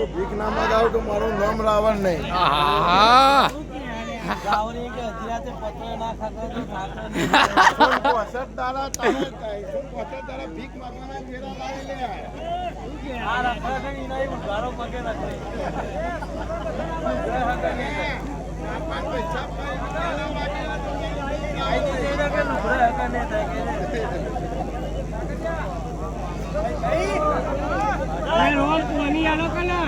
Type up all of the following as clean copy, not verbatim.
ભીખ ના મગાવ તો મારું નામ રાવણ નહીં. ભીખ માગવાના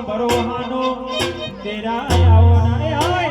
ભરોહાનો તેરા આવો ના આવે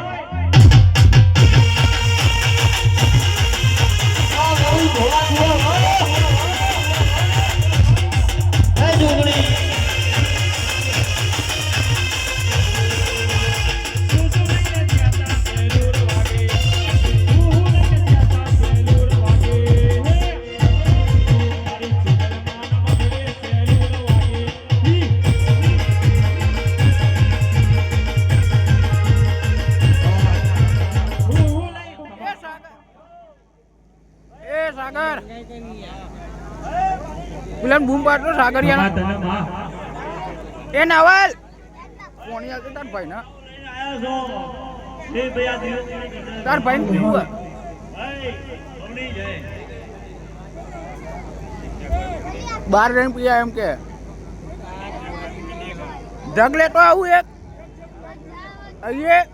સાગર બુલન બૂમ પાડતો સાગરિયા એ નવલ કોણી આવતો તાર ભાઈ ના તાર ભાઈ ને પૂછવું બાર રહીને પીયા એમ કે જગ લેતો આવું એક અહીંયા